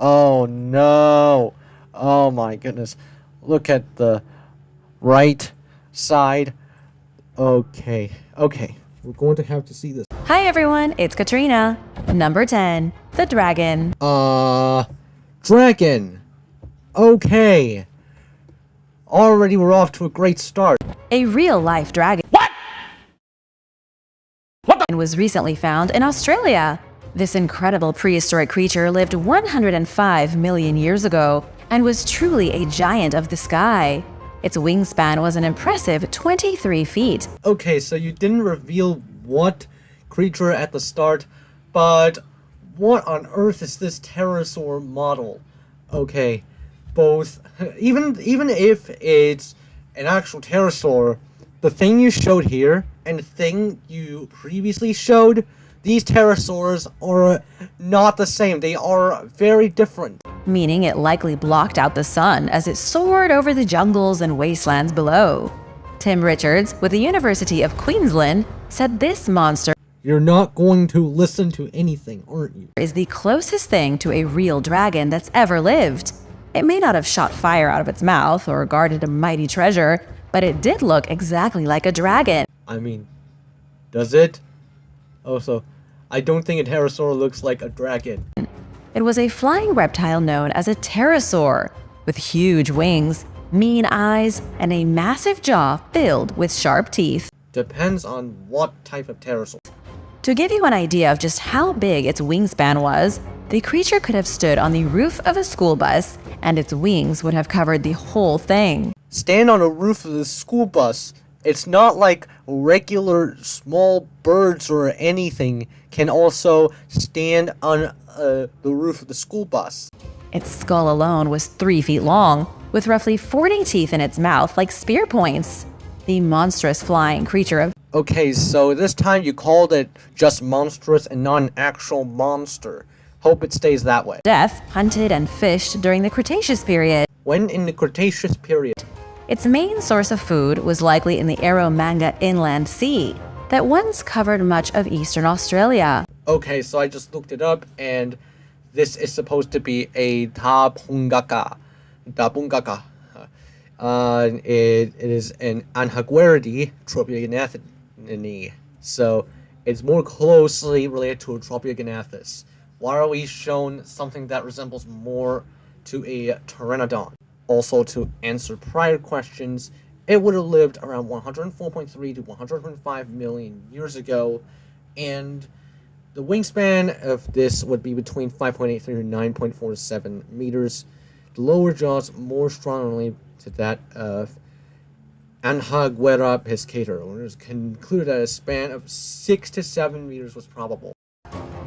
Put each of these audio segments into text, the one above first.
Oh no. Oh my goodness. Look at the right side. Okay. We're going to have to see this. Hi everyone, it's Katrina. Number 10, the dragon. Dragon. Okay. Already we're off to a great start. A real-life dragon. Was recently found in Australia. This incredible prehistoric creature lived 105 million years ago and was truly a giant of the sky. Its wingspan was an impressive 23 feet. Okay, so you didn't reveal what creature at the start, but what on earth is this pterosaur model? Okay, both, even if it's an actual pterosaur, the thing you showed here and the thing you previously showed, these pterosaurs are not the same. They are very different. Meaning it likely blocked out the sun as it soared over the jungles and wastelands below. Tim Richards, with the University of Queensland, said this monster You're not going to listen to anything, aren't you? is the closest thing to a real dragon that's ever lived. It may not have shot fire out of its mouth or guarded a mighty treasure, but it did look exactly like a dragon. I mean, does it? Also, I don't think a pterosaur looks like a dragon. It was a flying reptile known as a pterosaur, with huge wings, mean eyes, and a massive jaw filled with sharp teeth. Depends on what type of pterosaur. To give you an idea of just how big its wingspan was, the creature could have stood on the roof of a school bus, and its wings would have covered the whole thing. Stand on the roof of the school bus. It's not like regular small birds or anything can also stand on the roof of the school bus. Its skull alone was 3 feet long, with roughly 40 teeth in its mouth like spear points. The monstrous flying creature of Okay, so this time you called it just monstrous and not an actual monster. Hope it stays that way. death hunted and fished during the Cretaceous period. When in the Cretaceous period? Its main source of food was likely in the Eromanga Inland Sea that once covered much of eastern Australia. Okay, so I just looked it up, and this is supposed to be a tapungaka. Tapungaka. It is an Anhagueridae Tropiognathini, so it's more closely related to a Tropiognathus. Why are we shown something that resembles more to a Pteranodon? Also, to answer prior questions, it would have lived around 104.3 to 105 million years ago, and the wingspan of this would be between 5.83 to 9.47 meters. The lower jaws more strongly to that of Anhaguera piscator. Owners concluded that a span of 6 to 7 meters was probable.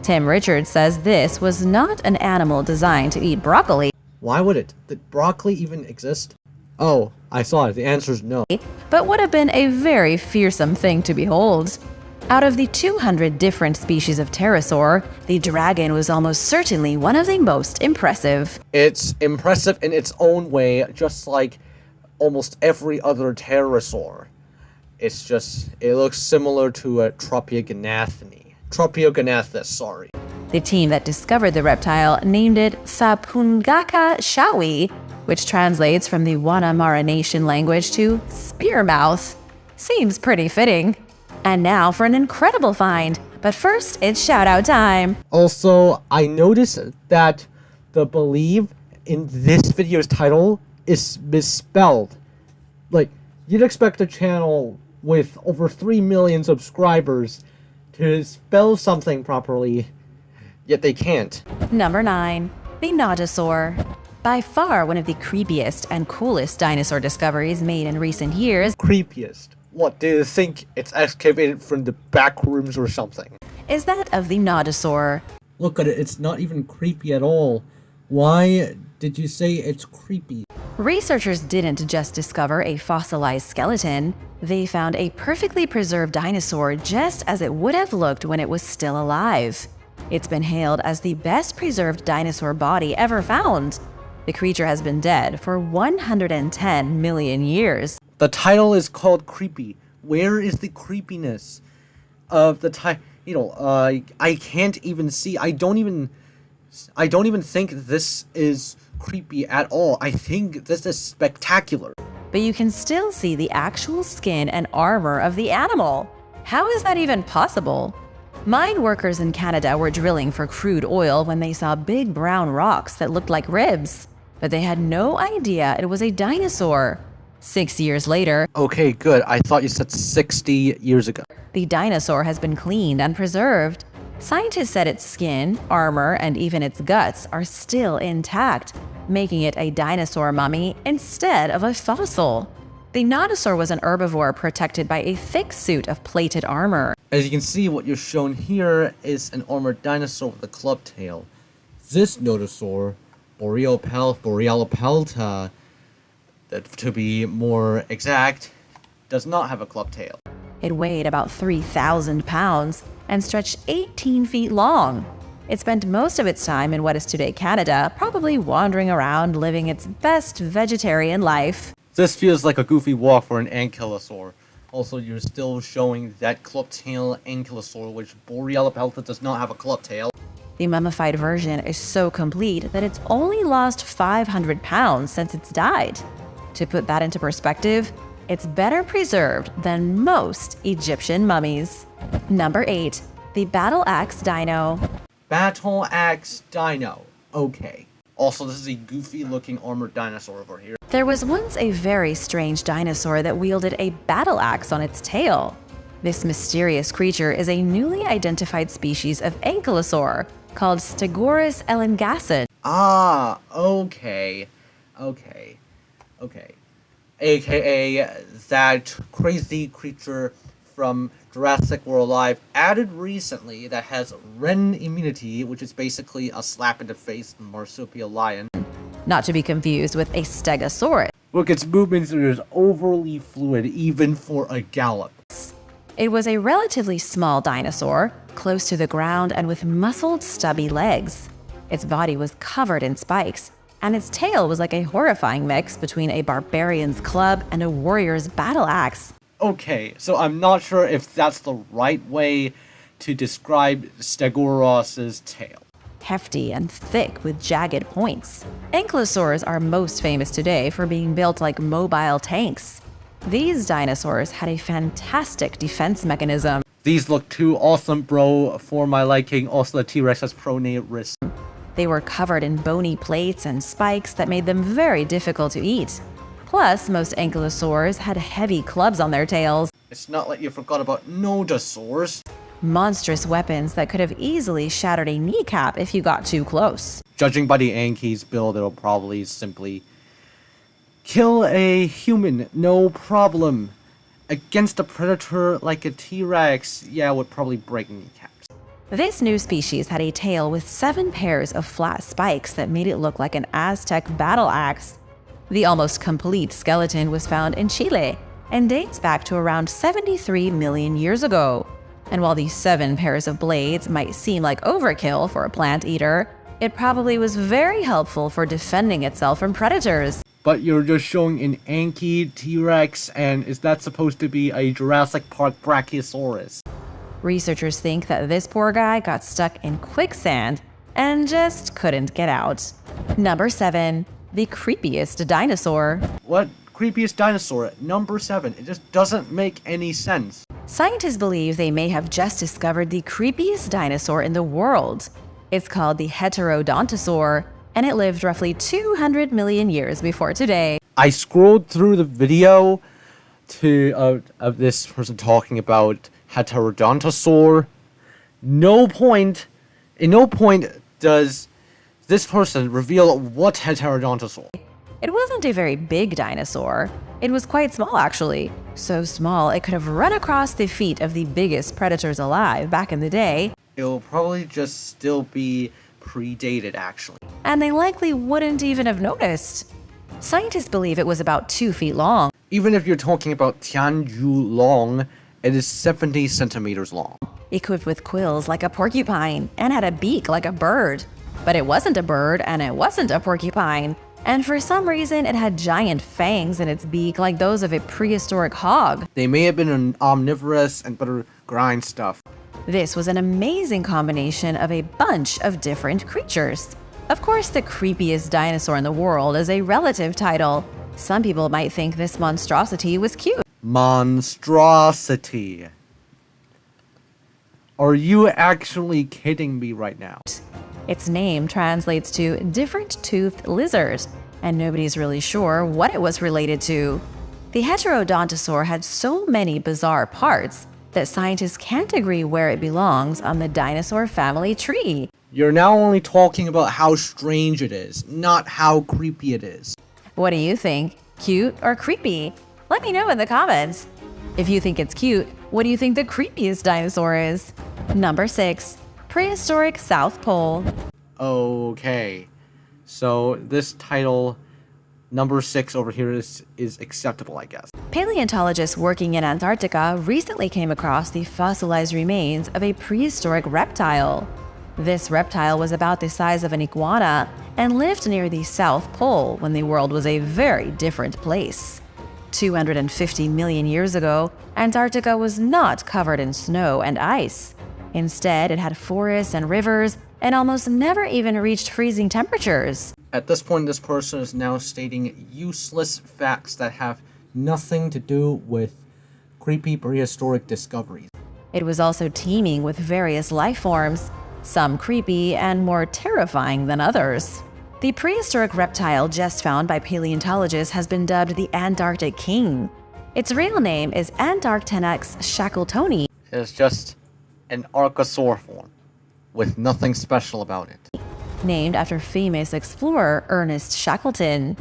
Tim Richards says this was not an animal designed to eat broccoli, Why would it? Did broccoli even exist? Oh, I saw it. The answer is no. but would have been a very fearsome thing to behold. Out of the 200 different species of pterosaur, the dragon was almost certainly one of the most impressive. It's impressive in its own way, just like almost every other pterosaur. It's just, it looks similar to a Tropiognathus, sorry. The team that discovered the reptile named it Sapungaka Shawi, which translates from the Wanamara Nation language to spearmouth. Seems pretty fitting. And now for an incredible find, but first it's shout-out time. Also, I noticed that the believe in this video's title is misspelled. Like, you'd expect a channel with over 3 million subscribers to spell something properly, yet they can't. Number 9. The Notosaur. By far one of the creepiest and coolest dinosaur discoveries made in recent years Creepiest. What, do you think it's excavated from the back rooms or something? is that of the Notosaur. Look at it, it's not even creepy at all. Why did you say it's creepy? Researchers didn't just discover a fossilized skeleton, they found a perfectly preserved dinosaur just as it would have looked when it was still alive. It's been hailed as the best preserved dinosaur body ever found. The creature has been dead for 110 million years. The title is called Creepy. Where is the creepiness of the title? I can't even see. I don't even I don't even think this is creepy at all. I think this is spectacular. But you can still see the actual skin and armor of the animal. How is that even possible? Mine workers in Canada were drilling for crude oil when they saw big brown rocks that looked like ribs, but they had no idea it was a dinosaur. 6 years later, Okay, good. I thought you said 60 years ago. the dinosaur has been cleaned and preserved. Scientists said its skin, armor, and even its guts are still intact, making it a dinosaur mummy instead of a fossil. The Notosaur was an herbivore protected by a thick suit of plated armor. As you can see, what you're shown here is an armored dinosaur with a club tail. This Notosaur, Borealopelta, to be more exact, does not have a club tail. It weighed about 3,000 pounds and stretched 18 feet long. It spent most of its time in what is today Canada, probably wandering around living its best vegetarian life. This feels like a goofy walk for an ankylosaur. Also, you're still showing that club tail ankylosaur, which Borealopelta does not have a club tail. The mummified version is so complete that it's only lost 500 pounds since it's died. To put that into perspective, it's better preserved than most Egyptian mummies. Number 8. The Battle Ax Dino. Battle Ax Dino. Okay. Also, this is a goofy looking armored dinosaur over here. There was once a very strange dinosaur that wielded a battle axe on its tail. This mysterious creature is a newly identified species of ankylosaur called Stegosaurus elengasson. Ah, okay. AKA that crazy creature from Jurassic World Live, added recently, that has Ren immunity, which is basically a slap in the face marsupial lion. Not to be confused with a stegosaurus. Look, its movements are just overly fluid, even for a gallop. It was a relatively small dinosaur, close to the ground and with muscled, stubby legs. Its body was covered in spikes, and its tail was like a horrifying mix between a barbarian's club and a warrior's battle axe. Okay, so I'm not sure if that's the right way to describe Stegosaurus's tail. Hefty and thick with jagged points. Ankylosaurs are most famous today for being built like mobile tanks. These dinosaurs had a fantastic defense mechanism. These look too awesome, bro, for my liking. Also, the T-Rex has pronate wrists. They were covered in bony plates and spikes that made them very difficult to eat. Plus, most ankylosaurs had heavy clubs on their tails. It's not like you forgot about Notosaurs. Monstrous weapons that could have easily shattered a kneecap if you got too close. Judging by the Anky's build, it'll probably simply kill a human, no problem. Against a predator like a T-Rex, yeah, it would probably break kneecaps. This new species had a tail with 7 pairs of flat spikes that made it look like an Aztec battle axe. The almost complete skeleton was found in Chile and dates back to around 73 million years ago. And while these 7 pairs of blades might seem like overkill for a plant eater, it probably was very helpful for defending itself from predators. But you're just showing an Anky T-Rex, and is that supposed to be a Jurassic Park Brachiosaurus? Researchers think that this poor guy got stuck in quicksand and just couldn't get out. Number 7. The creepiest dinosaur. What? Creepiest dinosaur? Number 7. It just doesn't make any sense. Scientists believe they may have just discovered the creepiest dinosaur in the world. It's called the Heterodontosaur, and it lived roughly 200 million years before today. I scrolled through the video of this person talking about Heterodontosaur. In no point does this person reveal what Heterodontosaur. It wasn't a very big dinosaur. It was quite small, actually. So small it could have run across the feet of the biggest predators alive back in the day. It'll probably just still be predated, actually. And they likely wouldn't even have noticed. Scientists believe it was about 2 feet long. Even if you're talking about Tianju long, it is 70 centimeters long. Equipped with quills like a porcupine and had a beak like a bird. But it wasn't a bird and it wasn't a porcupine. And for some reason, it had giant fangs in its beak like those of a prehistoric hog. They may have been an omnivorous and better grind stuff. This was an amazing combination of a bunch of different creatures. Of course, the creepiest dinosaur in the world is a relative title. Some people might think this monstrosity was cute. Monstrosity. Are you actually kidding me right now? Its name translates to different-toothed lizard, and nobody's really sure what it was related to. The Heterodontosaur had so many bizarre parts that scientists can't agree where it belongs on the dinosaur family tree. You're now only talking about how strange it is, not how creepy it is. What do you think? Cute or creepy? Let me know in the comments. If you think it's cute, what do you think the creepiest dinosaur is? Number 6. Prehistoric South Pole. Okay, so this title, number 6 over here, is acceptable, I guess. Paleontologists working in Antarctica recently came across the fossilized remains of a prehistoric reptile. This reptile was about the size of an iguana and lived near the South Pole when the world was a very different place. 250 million years ago, Antarctica was not covered in snow and ice. Instead, it had forests and rivers and almost never even reached freezing temperatures. At this point, this person is now stating useless facts that have nothing to do with creepy prehistoric discoveries. It was also teeming with various life forms, some creepy and more terrifying than others. The prehistoric reptile just found by paleontologists has been dubbed the Antarctic King. Its real name is Antarctenax shackletoni. It's just an archosaur form, with nothing special about it. Named after famous explorer Ernest Shackleton.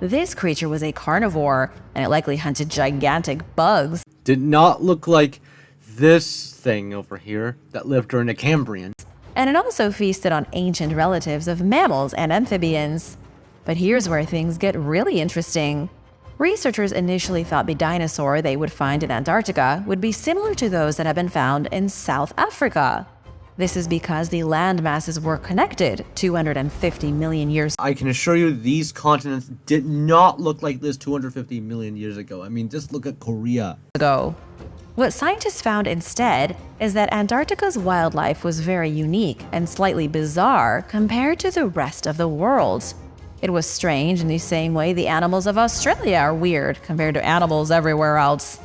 This creature was a carnivore, and it likely hunted gigantic bugs. Did not look like this thing over here that lived during the Cambrian. And it also feasted on ancient relatives of mammals and amphibians. But here's where things get really interesting. Researchers initially thought the dinosaur they would find in Antarctica would be similar to those that have been found in South Africa. This is because the land masses were connected 250 million years I can assure you these continents did not look like this 250 million years ago. I mean, just look at Korea. ago. What scientists found instead is that Antarctica's wildlife was very unique and slightly bizarre compared to the rest of the world. It was strange in the same way the animals of Australia are weird compared to animals everywhere else.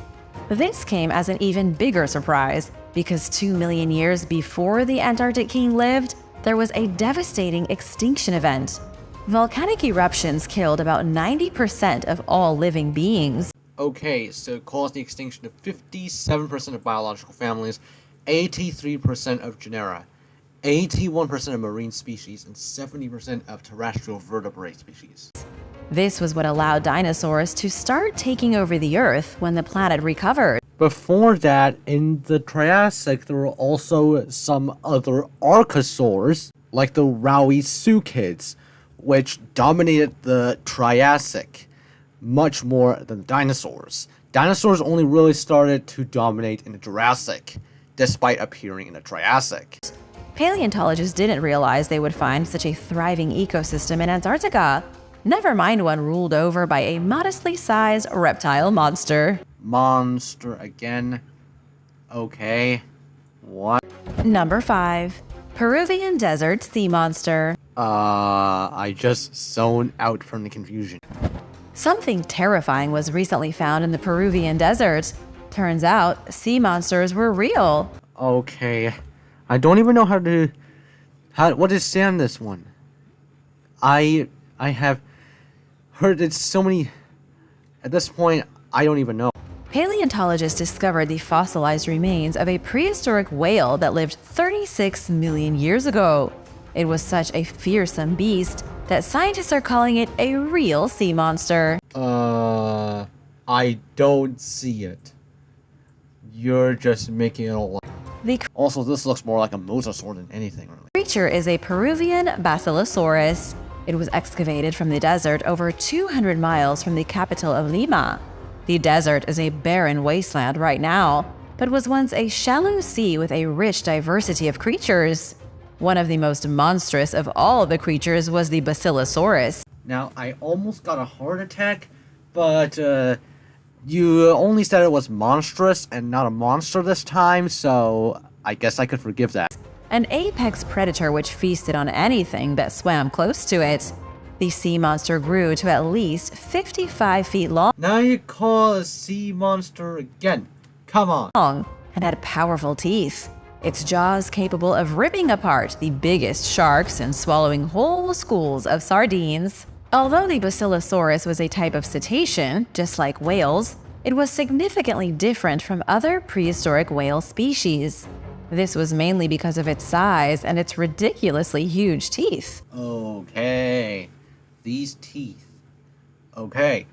This came as an even bigger surprise because 2 million years before the Antarctic King lived, there was a devastating extinction event. Volcanic eruptions killed about 90% of all living beings. Okay, so it caused the extinction of 57% of biological families, 83% of genera, 81% of marine species, and 70% of terrestrial vertebrate species. This was what allowed dinosaurs to start taking over the Earth when the planet recovered. Before that, in the Triassic, there were also some other archosaurs, like the Rauisuchids, which dominated the Triassic much more than dinosaurs. Dinosaurs only really started to dominate in the Jurassic, despite appearing in the Triassic. Paleontologists didn't realize they would find such a thriving ecosystem in Antarctica. Never mind one ruled over by a modestly sized reptile monster. Monster again. Okay. What? Number 5. Peruvian Desert Sea Monster. I just zoned out from the confusion. Something terrifying was recently found in the Peruvian desert. Turns out, sea monsters were real. Okay. I don't even know what to say on this one. I have heard it so many. At this point, I don't even know. Paleontologists discovered the fossilized remains of a prehistoric whale that lived 36 million years ago. It was such a fearsome beast that scientists are calling it a real sea monster. I don't see it. You're just making it all up. The Also, this looks more like a mosasaur than anything, really. creature is a Peruvian Basilosaurus. It was excavated from the desert over 200 miles from the capital of Lima. The desert is a barren wasteland right now, but was once a shallow sea with a rich diversity of creatures. One of the most monstrous of all the creatures was the Basilosaurus. Now, I almost got a heart attack, but you only said it was monstrous and not a monster this time, so I guess I could forgive that. An apex predator which feasted on anything that swam close to it. The sea monster grew to at least 55 feet long Now you call a sea monster again. Come on. and had powerful teeth. Its jaws capable of ripping apart the biggest sharks and swallowing whole schools of sardines. Although the Basilosaurus was a type of cetacean, just like whales, it was significantly different from other prehistoric whale species. This was mainly because of its size and its ridiculously huge teeth. Okay. These teeth. Okay.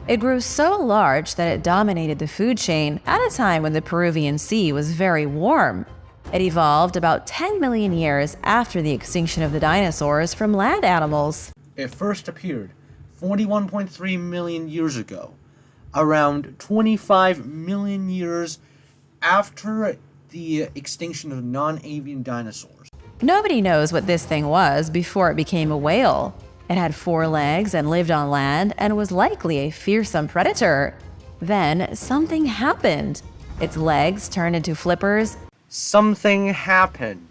It grew so large that it dominated the food chain at a time when the Peruvian Sea was very warm. It evolved about 10 million years after the extinction of the dinosaurs from land animals. It first appeared 41.3 million years ago, around 25 million years after the extinction of non-avian dinosaurs. Nobody knows what this thing was before it became a whale. It had 4 legs and lived on land and was likely a fearsome predator. Then something happened. Its legs turned into flippers. Something happened.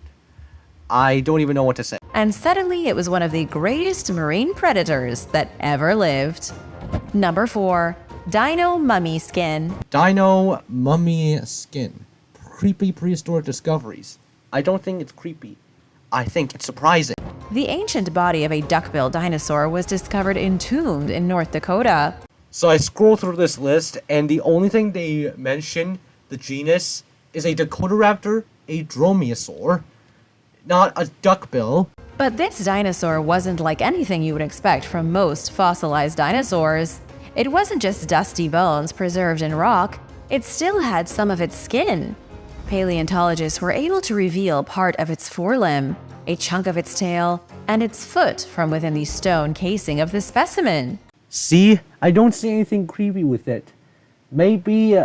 I don't even know what to say. And suddenly it was one of the greatest marine predators that ever lived. Number 4. Dino mummy skin. Dino mummy skin. Creepy prehistoric discoveries. I don't think it's creepy. I think it's surprising. The ancient body of a duck-billed dinosaur was discovered entombed in North Dakota. So I scroll through this list, and the only thing they mention, the genus, is a Dakotaraptor, a dromaeosaur, not a duckbill. But this dinosaur wasn't like anything you would expect from most fossilized dinosaurs. It wasn't just dusty bones preserved in rock, it still had some of its skin. Paleontologists were able to reveal part of its forelimb, a chunk of its tail, and its foot from within the stone casing of the specimen. See? I don't see anything creepy with it. Maybe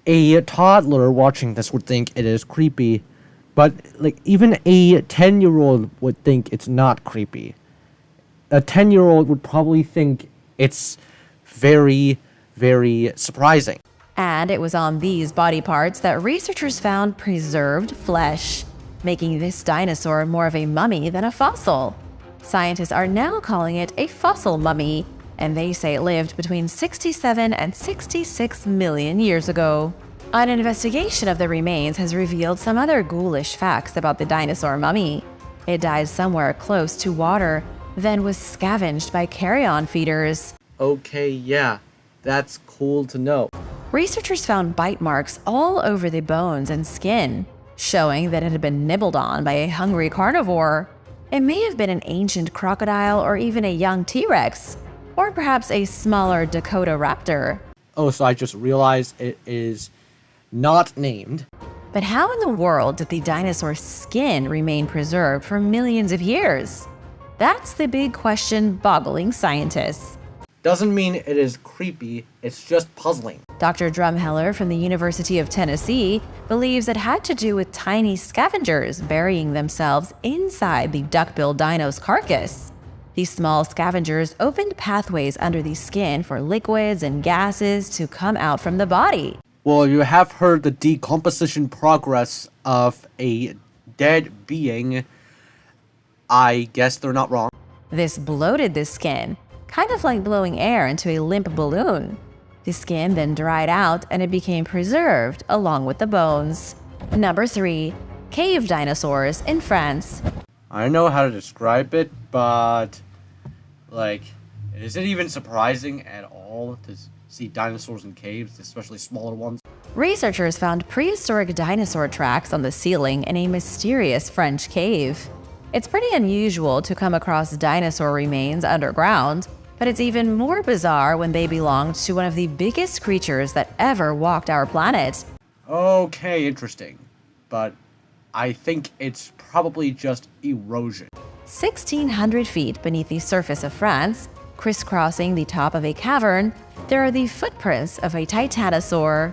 a toddler watching this would think it is creepy, but like even a 10-year-old would think it's not creepy. A 10-year-old would probably think it's very, very surprising. And it was on these body parts that researchers found preserved flesh, making this dinosaur more of a mummy than a fossil. Scientists are now calling it a fossil mummy, and they say it lived between 67 and 66 million years ago. An investigation of the remains has revealed some other ghoulish facts about the dinosaur mummy. It died somewhere close to water, then was scavenged by carrion feeders. Okay, yeah, that's cool to know. Researchers found bite marks all over the bones and skin, showing that it had been nibbled on by a hungry carnivore. It may have been an ancient crocodile or even a young T-Rex, or perhaps a smaller Dakota raptor. Oh, so I just realized it is not named. But how in the world did the dinosaur's skin remain preserved for millions of years? That's the big question boggling scientists. Doesn't mean it is creepy, it's just puzzling. Dr. Drumheller from the University of Tennessee believes it had to do with tiny scavengers burying themselves inside the duck-billed dino's carcass. These small scavengers opened pathways under the skin for liquids and gases to come out from the body. Well, you have heard the decomposition progress of a dead being. I guess they're not wrong. This bloated the skin, kind of like blowing air into a limp balloon. The skin then dried out and it became preserved along with the bones. Number 3. Cave dinosaurs in France. I don't know how to describe it, but like, is it even surprising at all to see dinosaurs in caves, especially smaller ones? Researchers found prehistoric dinosaur tracks on the ceiling in a mysterious French cave. It's pretty unusual to come across dinosaur remains underground, but it's even more bizarre when they belonged to one of the biggest creatures that ever walked our planet. Okay, interesting. But I think it's probably just erosion. 1,600 feet beneath the surface of France, crisscrossing the top of a cavern, there are the footprints of a titanosaur.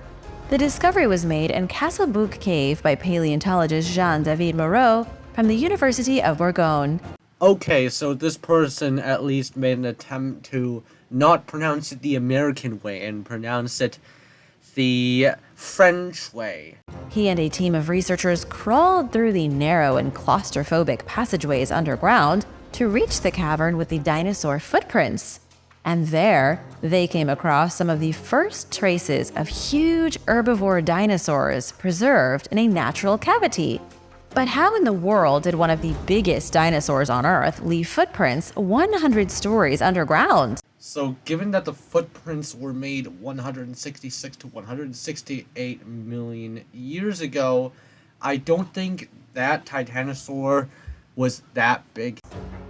The discovery was made in Castlebouc Cave by paleontologist Jean-David Moreau from the University of Bourgogne. Okay, so this person at least made an attempt to not pronounce it the American way and pronounce it the French way. He and a team of researchers crawled through the narrow and claustrophobic passageways underground to reach the cavern with the dinosaur footprints. And there, they came across some of the first traces of huge herbivore dinosaurs preserved in a natural cavity. But how in the world did one of the biggest dinosaurs on Earth leave footprints 100 stories underground? So given that the footprints were made 166 to 168 million years ago, I don't think that Titanosaur was that big.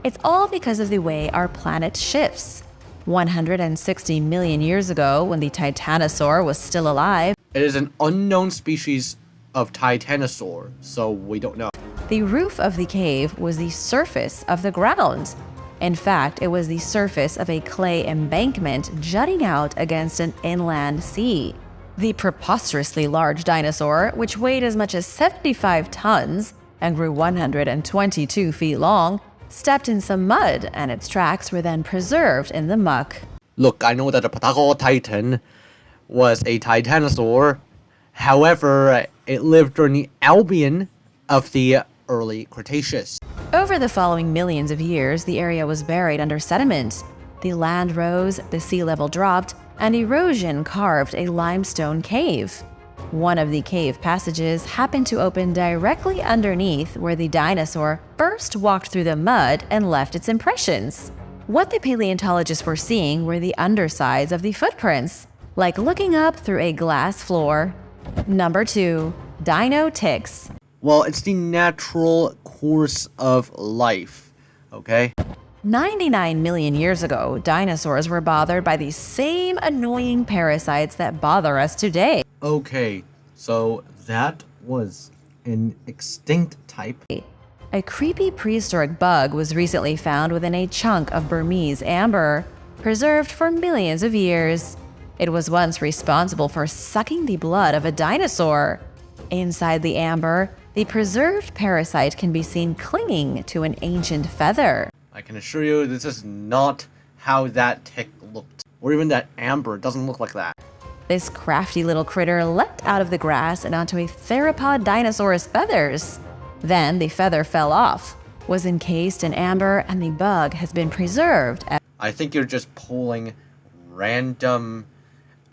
It's all because of the way our planet shifts. 160 million years ago, when the Titanosaur was still alive, It is an unknown species of Titanosaur, so we don't know. the roof of the cave was the surface of the ground. In fact, it was the surface of a clay embankment jutting out against an inland sea. The preposterously large dinosaur, which weighed as much as 75 tons and grew 122 feet long, stepped in some mud, and its tracks were then preserved in the muck. Look, I know that the Patago Titan was a Titanosaur. However, it lived during the Albion of the early Cretaceous. Over the following millions of years, the area was buried under sediment. The land rose, the sea level dropped, and erosion carved a limestone cave. One of the cave passages happened to open directly underneath where the dinosaur first walked through the mud and left its impressions. What the paleontologists were seeing were the undersides of the footprints, like looking up through a glass floor. Number 2. Dino Ticks. Well, it's the natural course of life, okay? 99 million years ago, dinosaurs were bothered by the same annoying parasites that bother us today. Okay, so that was an extinct type. A creepy prehistoric bug was recently found within a chunk of Burmese amber, preserved for millions of years. It was once responsible for sucking the blood of a dinosaur. Inside the amber, the preserved parasite can be seen clinging to an ancient feather. I can assure you this is not how that tick looked. Or even that amber, it doesn't look like that. This crafty little critter leapt out of the grass and onto a theropod dinosaur's feathers. Then the feather fell off, was encased in amber, and the bug has been preserved. I think you're just pulling random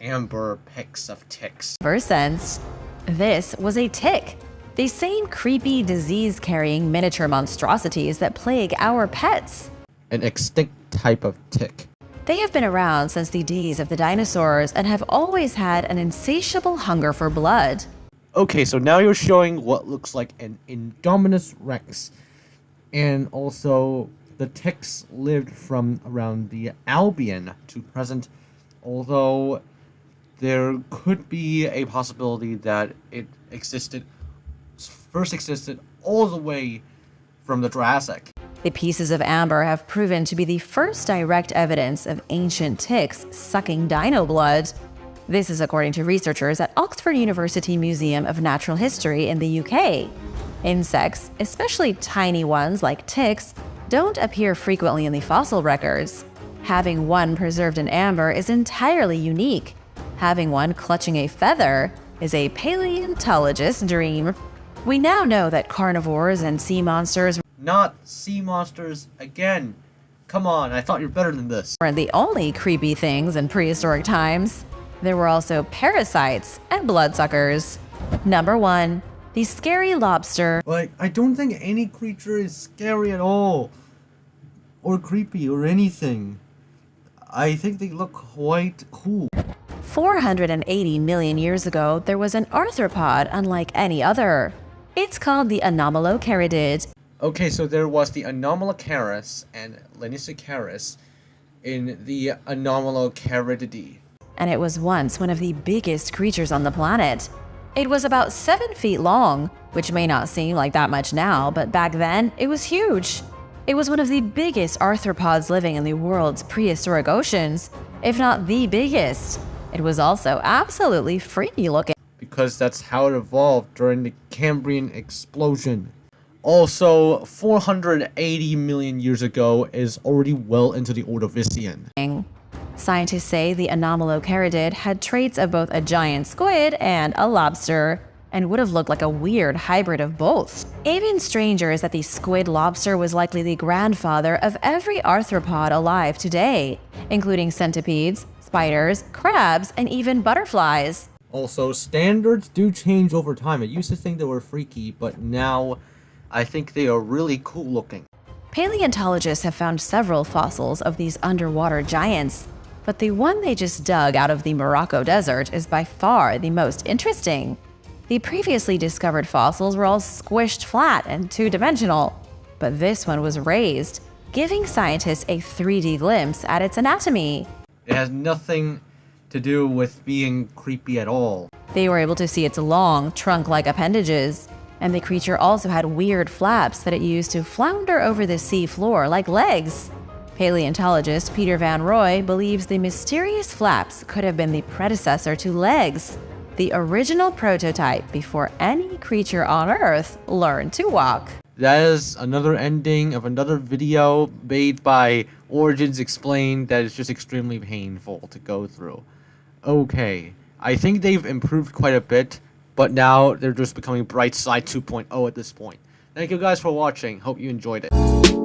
amber pics of ticks. Ever since. This was a tick, the same creepy, disease-carrying miniature monstrosities that plague our pets. An extinct type of tick. They have been around since the days of the dinosaurs and have always had an insatiable hunger for blood. Okay, so now you're showing what looks like an Indominus Rex. And also, the ticks lived from around the Albion to present, although there could be a possibility that it first existed all the way from the Jurassic. The pieces of amber have proven to be the first direct evidence of ancient ticks sucking dino blood. This is according to researchers at Oxford University Museum of Natural History in the UK. Insects, especially tiny ones like ticks, don't appear frequently in the fossil records. Having one preserved in amber is entirely unique. Having one clutching a feather is a paleontologist's dream. We now know that carnivores and sea monsters Not sea monsters again. Come on, I thought you were better than this. weren't the only creepy things in prehistoric times. There were also parasites and bloodsuckers. Number 1. The Scary Lobster. Like, I don't think any creature is scary at all. Or creepy or anything. I think they look quite cool. 480 million years ago, there was an arthropod unlike any other. It's called the Anomalocaridid. Okay, so there was the Anomalocaris and Lenisocaris in the Anomalocarididae. And it was once one of the biggest creatures on the planet. It was about 7 feet long, which may not seem like that much now, but back then, it was huge. It was one of the biggest arthropods living in the world's prehistoric oceans, if not the biggest. It was also absolutely freaky looking. Because that's how it evolved during the Cambrian explosion. Also, 480 million years ago is already well into the Ordovician. Scientists say the anomalocaridid had traits of both a giant squid and a lobster, and would have looked like a weird hybrid of both. Even stranger is that the squid lobster was likely the grandfather of every arthropod alive today, including centipedes, spiders, crabs, and even butterflies. Also, standards do change over time. I used to think they were freaky, but now I think they are really cool looking. Paleontologists have found several fossils of these underwater giants, but the one they just dug out of the Morocco desert is by far the most interesting. The previously discovered fossils were all squished flat and two-dimensional, but this one was raised, giving scientists a 3D glimpse at its anatomy. It has nothing to do with being creepy at all. They were able to see its long, trunk-like appendages, and the creature also had weird flaps that it used to flounder over the sea floor like legs. Paleontologist Peter Van Roy believes the mysterious flaps could have been the predecessor to legs, the original prototype before any creature on Earth learned to walk. That is another ending of another video made by Origins Explained that is just extremely painful to go through. Okay, I think they've improved quite a bit, but now they're just becoming Brightside 2.0 at this point. Thank you guys for watching. Hope you enjoyed it.